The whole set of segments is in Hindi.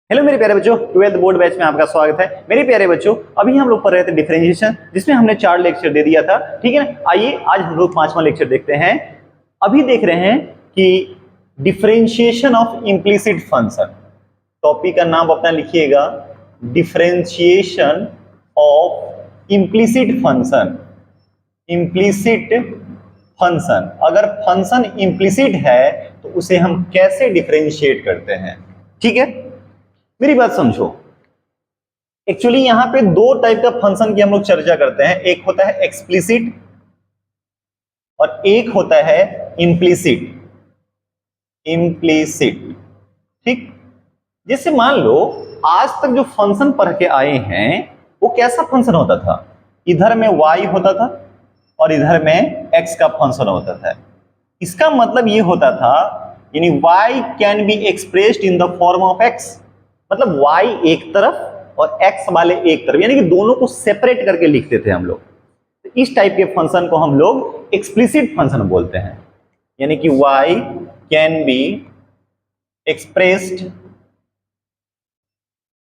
हेलो मेरे प्यारे बच्चों, 12th बोर्ड बैच में आपका स्वागत है। मेरे प्यारे बच्चों, अभी हम लोग पढ़ रहे थे डिफरेंशिएशन, जिसमें हमने 4 लेक्चर दे दिया था, ठीक है ना। आइए आज हम लोग 5वां लेक्चर देखते हैं। अभी देख रहे हैं कि differentiation of implicit function. Topic का नाम अपना लिखिएगा, differentiation of implicit function. Implicit function, अगर फंक्शन इम्प्लिसिट है तो उसे हम कैसे डिफरेंशिएट करते हैं, ठीक है। मेरी बात समझो, एक्चुअली यहां पे 2 टाइप का फंक्शन की हम लोग चर्चा करते हैं। एक होता है एक्सप्लिसिट और एक होता है इम्प्लिसिट। इम्प्लिसिट, ठीक। जैसे मान लो आज तक जो फंक्शन पढ़ के आए हैं वो कैसा फंक्शन होता था, इधर में y होता था और इधर में x का फंक्शन होता था। इसका मतलब ये होता था, यानी y can be expressed in the form of x, मतलब y एक तरफ और x वाले एक तरफ, यानी कि दोनों को सेपरेट करके लिखते थे हम लोग। तो इस टाइप के फंक्शन को हम लोग एक्सप्लिसिट फंक्शन बोलते हैं, यानी कि y can be expressed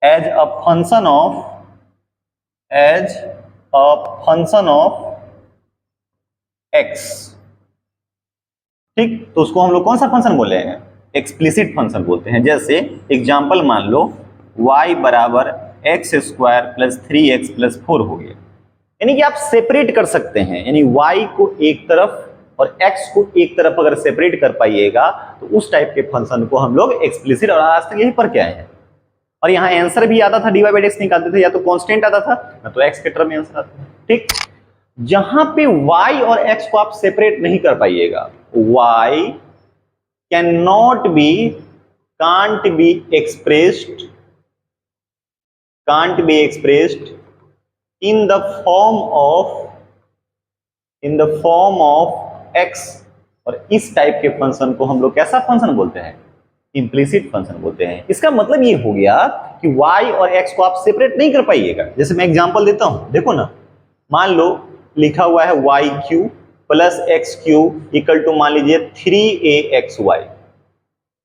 as a function of x, ठीक। तो उसको हम लोग कौन सा फंक्शन बोले हैं, एक्सप्लिसिट फंक्शन बोलते हैं। जैसे एग्जांपल मान लो y बराबर x square plus 3x plus 4 हो गया, यानी कि आप सेपरेट कर सकते हैं, यानी y को एक तरफ और x को एक तरफ अगर सेपरेट कर पाइएगा तो उस टाइप के फंक्शन को हम लोग एक्सप्लिसिट, और आज तक यही पढ़ के आए हैं। और यहाँ आंसर भी आता था, dy बाई dx निकालते थे, या तो कांस्टेंट आता था या तो x के टर्म में आंसर आता था, ठीक। जहां पे y और x को आप सेपरेट नहीं कर पाइएगा, y cannot be, can't be expressed in the form of x, और इस टाइप के फंक्शन को हम लोग कैसा फंक्शन बोलते हैं, इम्प्लिसिट फंक्शन बोलते हैं। इसका मतलब ये हो गया कि y और x को आप सेपरेट नहीं कर पाइएगा। जैसे मैं एग्जांपल देता हूं, देखो ना, मान लो लिखा हुआ है y cube plus x cube equal to मान लीजिए 3axy।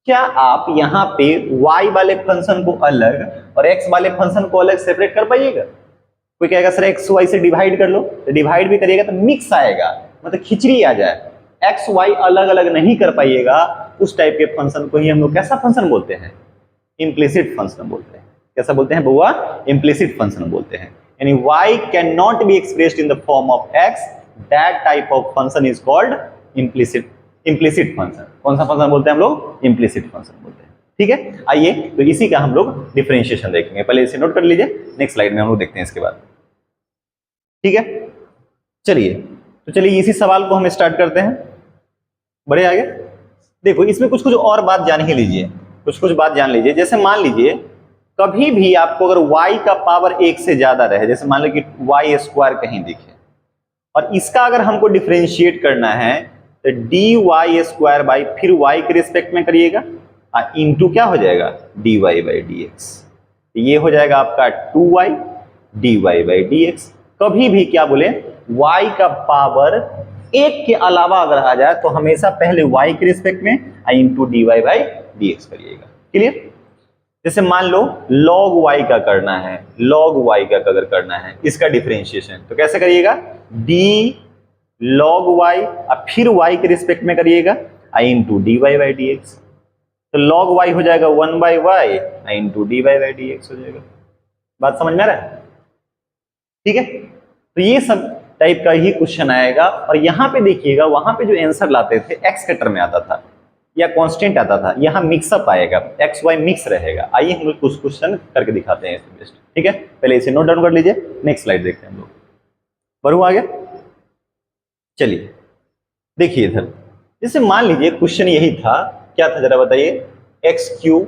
क्या आप यहाँ पे y वाले फंक्शन को अलग और x वाले फंक्शन को अलग सेपरेट कर पाइएगा? कोई कहेगा सर x y से डिवाइड कर लो, तो डिवाइड भी करिएगा तो मिक्स आएगा, मतलब खिचड़ी आ जाए। x y अलग अलग नहीं कर पाइएगा, उस टाइप के फंक्शन को ही हम लोग कैसा फंक्शन बोलते हैं, इम्प्लिसिट फंक्शन बोलते हैं। कैसा बोलते हैं बउआ, इम्प्लिसिट फंक्शन बोलते हैं। यानी y can not be expressed in the form of x, that type of function is called implicit function. कौन सा फंक्शन बोलते हैं हम लोग, इम्प्लिसिट फंक्शन बोलते हैं, ठीक है। आइए तो इसी का हम लोग डिफरेंशिएशन देखेंगे, पहले इसे नोट कर लीजिए, नेक्स्ट स्लाइड में हम लोग देखते हैं इसके बाद, ठीक है। चलिए तो चलिए इसी सवाल को हम स्टार्ट करते हैं, बढ़े आगे। देखो इसमें कुछ कुछ और बात जान ही लीजिए, कुछ कुछ बात जान लीजिए। जैसे मान लीजिए कभी भी आपको अगर y का पावर 1 से ज्यादा रहे, जैसे मान लो कि y स्क्वायर कहीं दिखे, और इसका अगर हमको डिफरेंशिएट करना है तो dy स्क्वायर बाई फिर y के रिस्पेक्ट में करिएगा, इनटू क्या हो जाएगा, dy बाई dx। ये हो जाएगा आपका 2y dy बाई dx। कभी भी क्या बोले, y का पावर 1 के अलावा अगर आ जाए तो हमेशा पहले y के रिस्पेक्ट में इनटू dy बाई dx करिएगा, क्लियर। जैसे मान लो log y का करना है, log y का अगर करना है इसका डिफरेंशिएशन, तो कैसे करिएगा, d log y और फिर y के रिस्पेक्ट में करिएगा इनटू dy बाई dx। तो log y हो जाएगा 1 by y into dy by dx हो जाएगा। बात समझ में आ रहा है, ठीक है। तो ये सब टाइप का ही क्वेश्चन आएगा। और यहाँ पे देखिएगा, वहां पे जो आंसर लाते थे x के टर्म में आता था या कांस्टेंट आता था, यहाँ मिक्सअप आएगा, एक्स वाई मिक्स रहेगा। आइए हम लोग कुछ क्वेश्चन करके दिखाते हैं, ठीक है। पहले इसे नोट डाउन कर लीजिए, नेक्स्ट स्लाइड देखते हैं हम लोग, बढ़ू आगे। चलिए देखिए इधर, जैसे मान लीजिए क्वेश्चन यही था, क्या था जरा बताइए, x cube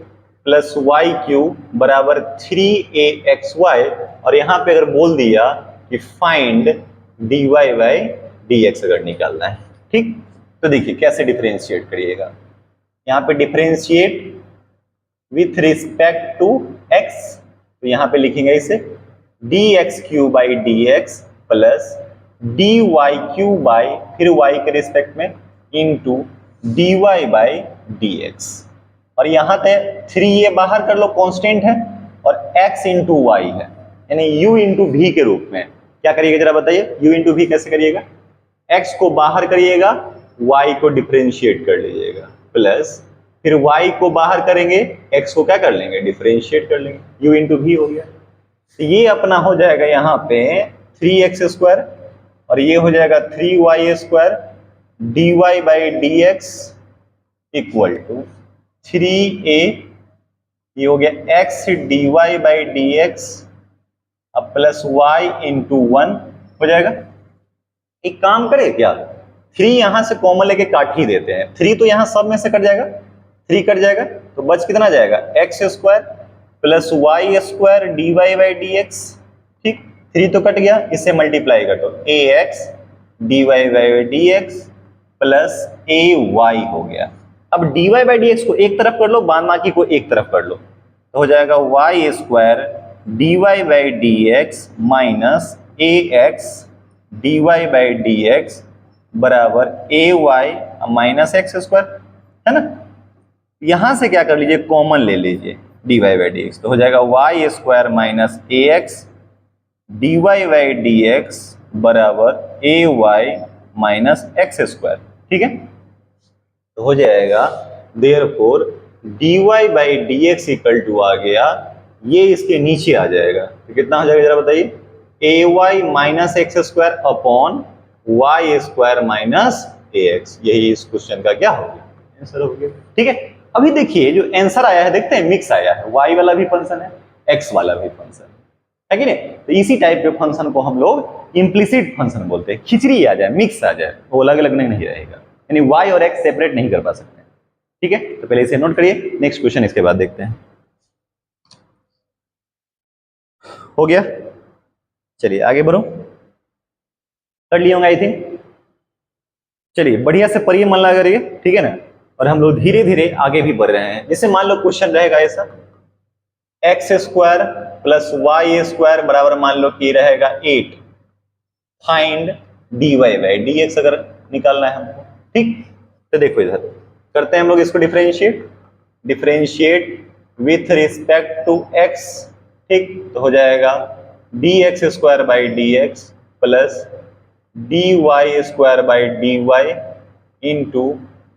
plus y cube बराबर 3axy, और यहाँ पे अगर बोल दिया कि फाइंड dy बाई dx अगर निकालना है, ठीक। तो देखिए कैसे डिफरेंशिएट करिएगा, यहाँ पे differentiate with respect to x, तो यहाँ पे लिखेंगे इसे dx cube by dx plus dy cube by फिर y के रिस्पेक्ट में इनटू dy बाई dx। और यहाँ पे 3 ये बाहर कर लो, कांस्टेंट है, और x इंटू वाई है, यानी u इंटू वी के रूप में। क्या करिएगा जरा बताइए, u इंटू वी कैसे करिएगा, x को बाहर करिएगा, y को डिफरेंशिएट कर लीजिएगा, प्लस फिर y को बाहर करेंगे, x को क्या कर लेंगे, डिफरेंशिएट कर लेंगे, u इंटू वी हो गया। तो ये अपना हो जाएगा यहाँ पे 3x², और ये हो जाएगा 3y² dy by D x equal to 3a, ये हो गया x dy by D x अब प्लस y इंटू 1 हो जाएगा। एक काम करें क्या, 3 यहां से कॉमन लेके काट ही देते हैं, 3 तो यहां सब में से कट जाएगा, 3 कट जाएगा, तो बच कितना जाएगा, x² plus y² dy by D x. ठीक, 3 तो कट गया, इससे मल्टीप्लाई कर दो, ax dy by D x plus ay हो गया। अब dy बाई डी एक्स को एक तरफ कर लो, बाद बाकी को एक तरफ कर लो, तो हो जाएगा y² dy by D x minus ax dy by D x बराबर ay माइनस x², है ना। यहां से क्या कर लीजिए, कॉमन ले लीजिए dy बाई डी एक्स, तो हो जाएगा y² minus ax dy by D x बराबर ay माइनस x²। ठीक है, तो हो जाएगा therefore dy by D x equal to आ गया, ये इसके नीचे आ जाएगा, तो कितना हो जाएगा जरा बताइए, ay minus x² upon y² minus ax। यही इस क्वेश्चन का क्या हो गया, आंसर हो गया। ठीक है, अभी देखिए जो आंसर आया है, देखते हैं मिक्स आया है, y वाला भी फंक्शन है, x वाला भी फंक्शन है कि नहीं। तो इसी टाइप के फंक्शन को हम लोग इम्प्लिसिट फंक्शन बोलते हैं। खिचड़ी आ जाए, मिक्स आ जाए, वो अलग अलग नहीं रहेगा, यानी y और x सेपरेट नहीं कर पा सकते। ठीक है, तो पहले इसे नोट करिए, नेक्स्ट क्वेश्चन इसके बाद देखते हैं। हो गया, चलिए आगे बढ़ो, कर लिए होंगे आई थिंक। चलिए बढ़िया से पढ़िए, मन लगा करिए, ठीक है ना। और हम लोग धीरे धीरे आगे भी बढ़ रहे हैं। जैसे मान लो क्वेश्चन रहेगा ऐसा, x² प्लस y² बराबर मान लो कि रहेगा 8, find dy by D x अगर निकालना है हमको। ठीक, तो देखो इधर करते हैं हम लोग इसको differentiate with respect to x। ठीक, तो हो जाएगा dx² by D x plus dy² by D Y into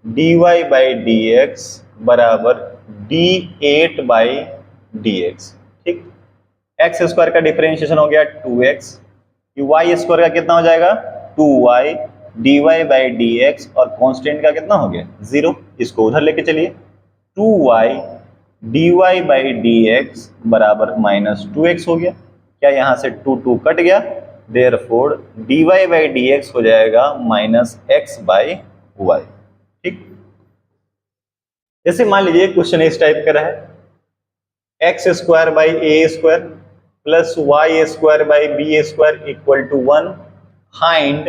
dy by D x बराबर d8 बाई डी एक्स। ठीक, x² का डिफरेंशिएशन हो गया 2x, y² का कितना हो जाएगा 2y dy by D x, और कांस्टेंट का कितना हो गया 0, इसको उधर लेके चलिए, 2y dy by D x बराबर माइनस 2x हो गया। क्या यहाँ से 2 कट गया, therefore dy by D x हो जाएगा माइनस x बाई वाई। ठीक, जैसे मान लीजिए क्वेश्चन इस टाइप का रहा है, x² by a² plus y² by b² equal to 1, find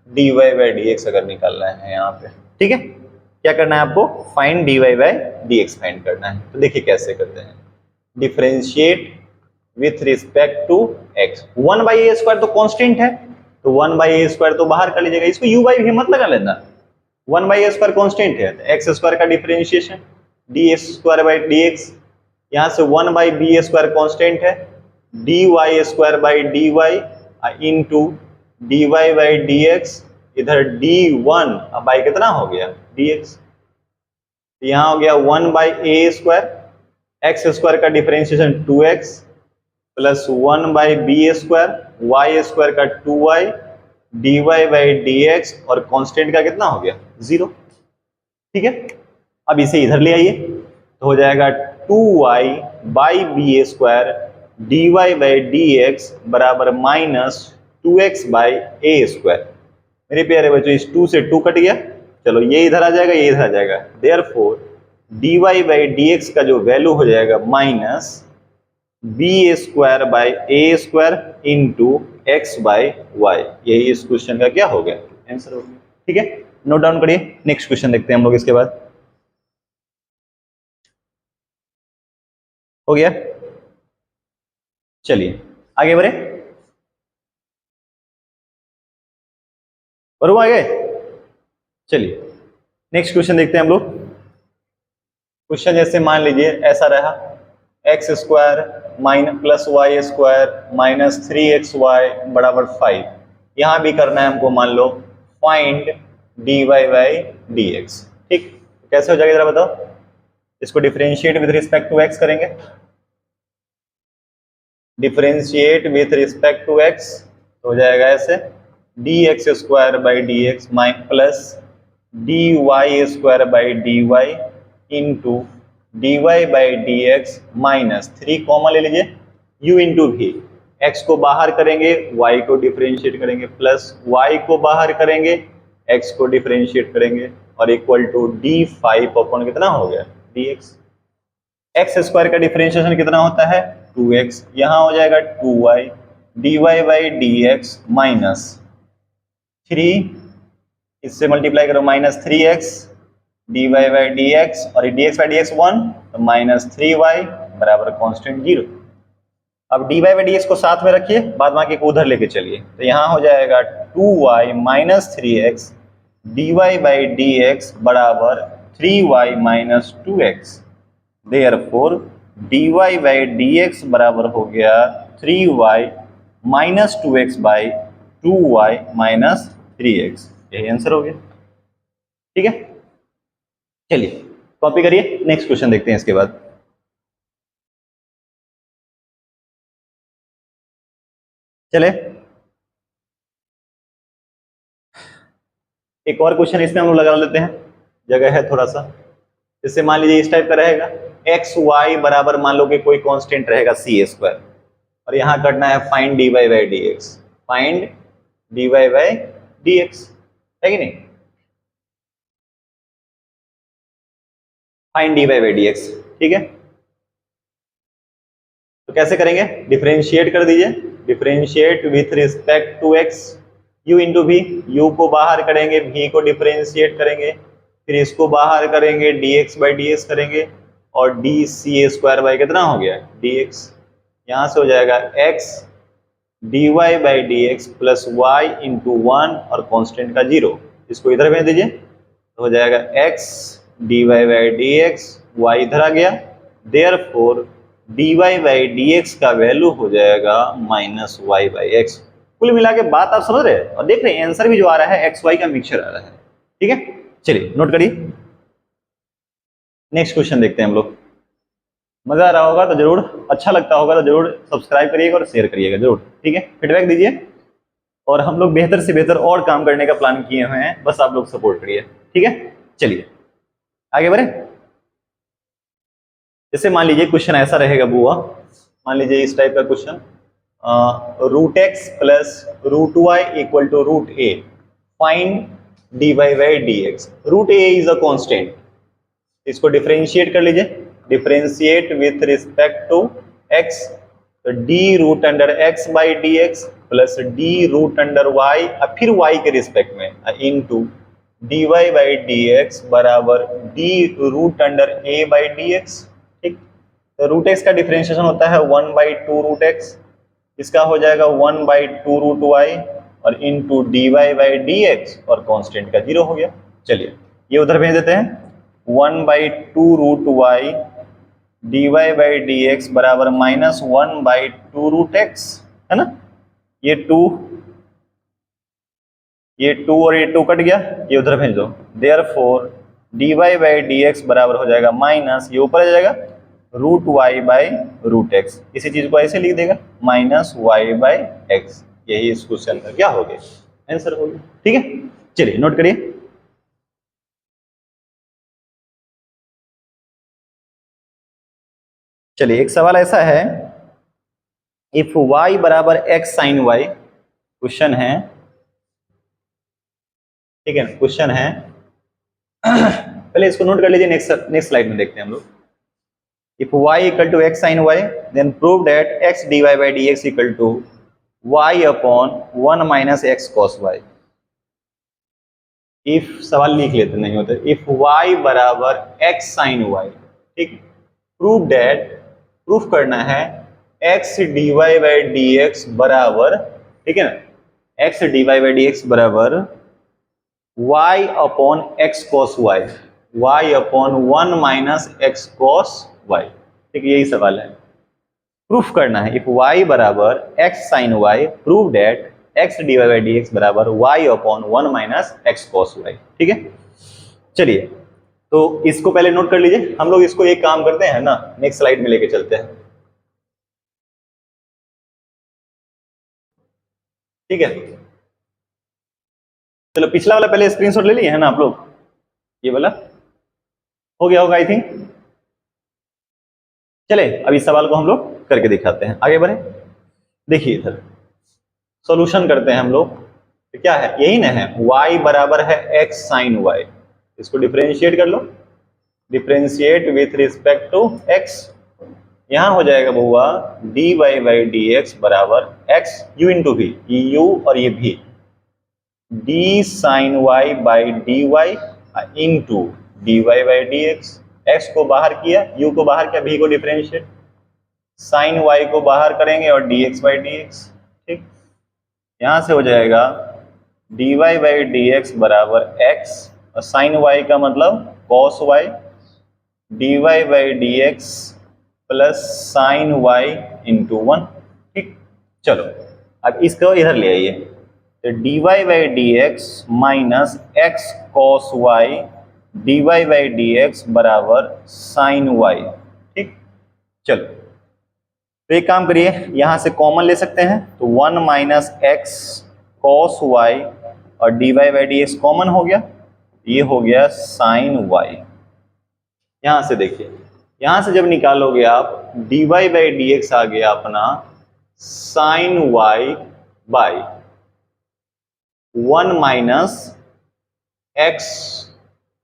dy by D x अगर निकालना है यहाँ पे। ठीक है, क्या करना है आपको, find dy by D x find करना है। तो देखिए कैसे करते हैं, differentiate with respect to x, 1 by a² तो कांस्टेंट है, तो 1 बाई a² तो बाहर कर लीजिएगा, इसको u बाई भी मत लगा लेना, 1 बाई a² कांस्टेंट है, तो x² का डिफरेंशिएशन dx² बाई dx, यहाँ से 1 बाई b² कांस्टेंट है, dy² by dy into dy by dx, इधर d1 अब बाई कितना हो गया dx, यहाँ हो गया 1 बाई a², x² का differentiation 2x plus 1 by b², y² का 2y dy बाई dx, और कांस्टेंट का कितना हो गया 0। ठीक है, अब इसे इधर ले आइए, तो हो जाएगा 2y by b² dy by dx बराबर माइनस 2x बाई a²। मेरे प्यारे बच्चों, इस 2 से 2 कट गया, चलो ये इधर आ जाएगा, ये इधर आ जाएगा, देयरफॉर dy बाई dx का जो वैल्यू हो जाएगा minus b² by a² into x by y. यही इस क्वेश्चन का क्या हो गया, आंसर हो गया। ठीक है, नोट डाउन करिए, नेक्स्ट क्वेश्चन देखते हैं हम लोग इसके बाद। हो गया, चलिए आगे बढ़े, बढ़ो आगे, चलिए नेक्स्ट क्वेश्चन देखते हैं हम लोग। क्वेश्चन जैसे मान लीजिए ऐसा रहा, X square minus plus Y square minus 3xy बराबर 5। यहाँ भी करना है हमको, मान लो find dy by D x. ठीक, कैसे हो जाएगा जरा बताओ। इसको differentiate with respect to X करेंगे, differentiate with respect to X हो जाएगा ऐसे, D X square by D x plus D Y square by D Y into D Y by D x minus 3 common ले लीजिए, u इंटू वी, एक्स को बाहर करेंगे y को डिफरेंशिएट करेंगे प्लस y को बाहर करेंगे x को डिफरेंशिएट करेंगे और इक्वल टू डी 5 अपॉन कितना हो गया डी एक्स। एक्स स्क्वायर का डिफरेंशिएशन कितना होता है 2x, यहाँ हो जाएगा 2y dy by D x minus 3, इससे मल्टीप्लाई करो minus 3x dy by D x और dx बाई डी एक्स 1 तो माइनस 3y बराबर कांस्टेंट 0। अब dy बाई डी एक्स को साथ में रखिए, बाद बाकी को उधर लेके चलिए, तो यहाँ हो जाएगा 2y minus 3x dy by D x बराबर 3y minus 2x। Therefore dy by D x बराबर हो गया 3y minus 2x by 2y minus 3x। यही आंसर हो गया। ठीक है, चलिए कॉपी करिए, नेक्स्ट क्वेश्चन देखते हैं इसके बाद। चले एक और क्वेश्चन इसमें हम लोग लगा लेते हैं, जगह है थोड़ा सा। जैसे मान लीजिए इस टाइप का रहेगा, एक्स वाई बराबर मान लो कि कोई कांस्टेंट रहेगा सी स्क्वायर, और यहाँ करना है find D Y by D x, find D Y by D x, है कि नहीं, find D Y by D x. ठीक है, तो कैसे करेंगे, डिफरेंशिएट कर दीजिए, differentiate with respect to x, u into v, u को बाहर करेंगे v को डिफरेंशिएट करेंगे, फिर इसको बाहर करेंगे dx बाई डी एक्स करेंगे और डी सी स्क्वायर बाई कितना हो गया dx। यहाँ से हो जाएगा x dy by D x plus y into 1 और कांस्टेंट का 0, इसको इधर भेज दीजिए तो हो जाएगा x dy by D x, y इधर आ गया, therefore dy by D x का वैल्यू हो जाएगा माइनस वाई बाई एक्स। कुल मिला के बात आप समझ रहे हैं और देख रहे हैं आंसर भी जो आ रहा है एक्स वाई का मिक्सचर आ रहा है। ठीक है, चलिए नोट करिए, नेक्स्ट क्वेश्चन देखते हैं हम लोग। मजा आ रहा होगा तो जरूर, अच्छा लगता होगा तो जरूर सब्सक्राइब करिएगा और शेयर करिएगा जरूर। ठीक है, फीडबैक दीजिए, और हम लोग बेहतर से बेहतर और काम करने का प्लान किए हुए हैं, बस आप लोग सपोर्ट करिए। ठीक है, चलिए आगे बढ़े। जैसे मान लीजिए क्वेश्चन ऐसा रहेगा बुआ, मान लीजिए इस टाइप का question, root X plus root Y equal to root A, find D Y by D X. Root A is a constant, इसको डिफरेंशिएट कर लीजिए, differentiate with respect to X, तो D root under X by D x plus D root under Y, फिर वाई के रिस्पेक्ट में into D Y by D x बराबर D root under A by D x. ठीक, तो रूट एक्स का डिफरेंशिएशन होता है 1 बाई 2 रूट एक्स, इसका हो जाएगा 1 बाई 2 रूट वाई और into D Y by D x और कांस्टेंट का 0 हो गया। चलिए ये उधर भेज देते हैं, 1 by 2 root y d Y by D x बराबर माइनस 1 बाई 2 रूट एक्स, है ना, ये 2 और ये 2 कट गया, ये उधर भेज दो, therefore d Y by D x बराबर हो जाएगा माइनस, ये ऊपर आ जाएगा root y by root x, इसी चीज को ऐसे लिख देगा माइनस वाई बाई एक्स। यही इस क्वेश्चन का क्या हो गया, आंसर हो गया। ठीक है, चलिए नोट करिए। चलिए एक सवाल ऐसा है, इफ y बराबर x साइन y, क्वेश्चन है, ठीक है ना, क्वेश्चन है पहले इसको नोट कर लीजिए, नेक्स्ट स्लाइड में देखते हैं हम लोग। If y equal to x sin y, then prove that x dy by dx equal to y upon 1 minus x cos y. If सवाल लिख लेते नहीं होते, if y बराबर x sin y, ठीक, prove that, प्रूफ करना है x dy by dx बराबर, ठीक है ना, x dy by dx बराबर y upon x cos y, y upon 1 minus x cos y. ठीक है, यही सवाल है, प्रूफ करना है। इफ y बराबर x sine y, prove that x dy by D x बराबर y upon 1 minus x cos y. ठीक है, चलिए तो इसको पहले नोट कर लीजिए। हम लोग इसको एक काम करते हैं ना, नेक्स्ट स्लाइड में लेके चलते हैं। ठीक है, चलो पिछला वाला पहले स्क्रीनशॉट ले लिए है ना आप लोग, ये वाला हो गया होगा आई थिंक। चले अब इस सवाल को हम लोग करके दिखाते हैं, आगे बढ़े। देखिए इधर सॉल्यूशन करते हैं हम लोग, तो क्या है, यही ना है, y बराबर है x साइन y। इसको डिफरेंशिएट कर लो, differentiate with respect to x। यहां हो जाएगा बहुआ dy बाई डी एक्स बराबर x u इंटू v, ये u और ये v, d sine y by D Y into D Y by D X. X को बाहर किया, u को बाहर किया, v को डिफरेंशिएट, साइन y को बाहर करेंगे और dx बाई डी एक्स। ठीक, यहां से हो जाएगा dy बाई डी एक्स बराबर x और साइन y का मतलब cos y, dy by D x plus sign y into 1। ठीक, चलो अब इसको इधर ले आइए, तो dy by D x minus x cos y dy by D x बराबर साइन y। ठीक, चलो तो एक काम करिए, यहां से कॉमन ले सकते हैं, तो 1 माइनस एक्स कॉस वाई और d Y by D x common हो गया, ये हो गया साइन वाई। यहां से देखिए, यहां से जब निकालोगे आप D Y by D X आ गया अपना sine Y by 1 minus x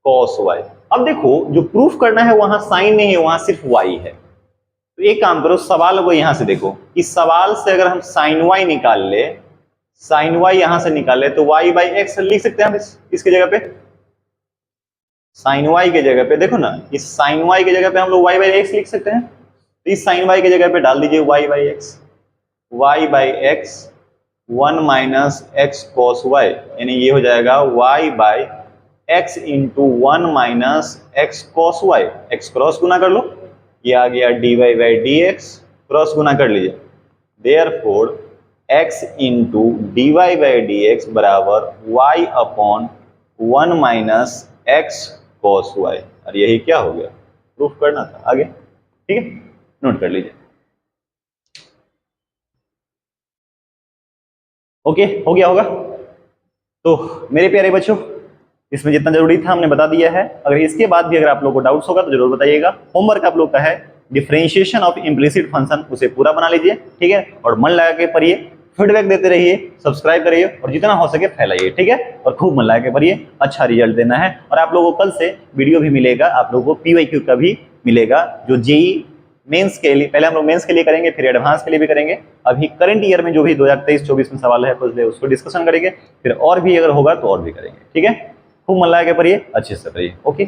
cos Y. अब देखो जो प्रूफ करना है वहां साइन नहीं है, वहां सिर्फ वाई है। तो एक काम करो, सवाल को यहां से देखो, इस सवाल से अगर हम साइन वाई निकाल ले, साइन वाई यहां से निकाल ले, तो वाई बाई एक्स लिख सकते हैं हम इसकी जगह पे, साइन वाई के जगह पे देखो ना, इस साइन वाई की जगह पे हम लोग वाई बाई एक्स लिख सकते हैं। तो इस साइन वाई की जगह पे डाल दीजिए Y by X, Y by X 1 minus x cos Y, यानी ये हो जाएगा Y by X into 1 minus x cos Y. X cross गुना कर लो, ये आ गया D Y by D X, cross गुना कर लीजिए, therefore x into D Y by D x बराबर y upon 1 minus x cos Y. और यही क्या हो गया, प्रूफ करना था। आगे ठीक है, नोट कर लीजिए। ओके, हो गया होगा। तो मेरे प्यारे बच्चों, इसमें जितना जरूरी था हमने बता दिया है। अगर इसके बाद भी अगर आप लोग को डाउट्स होगा तो जरूर बताइएगा। होमवर्क आप लोग का है डिफरेंशिएशन ऑफ इम्प्लिसिट फंक्शन, उसे पूरा बना लीजिए। ठीक है, और मन लगा के पढ़िए, फीडबैक देते रहिए, सब्सक्राइब करिए और जितना हो सके फैलाइए। ठीक है, और खूब मन लगा के पढ़िए, अच्छा रिजल्ट देना है। और आप लोगों को कल से वीडियो भी मिलेगा, आप लोगों को PYQ का भी मिलेगा, जो जेई मेंस के लिए, पहले हम लोग मेंस के लिए करेंगे, फिर एडवांस के लिए भी करेंगे। अभी करंट ईयर में जो भी 2023-24 में सवाल है उसको डिस्कशन करेंगे, फिर और भी अगर होगा तो और भी करेंगे। ठीक है, खूब मन लगा के पढ़िए, अच्छे से पढ़िए। ओके।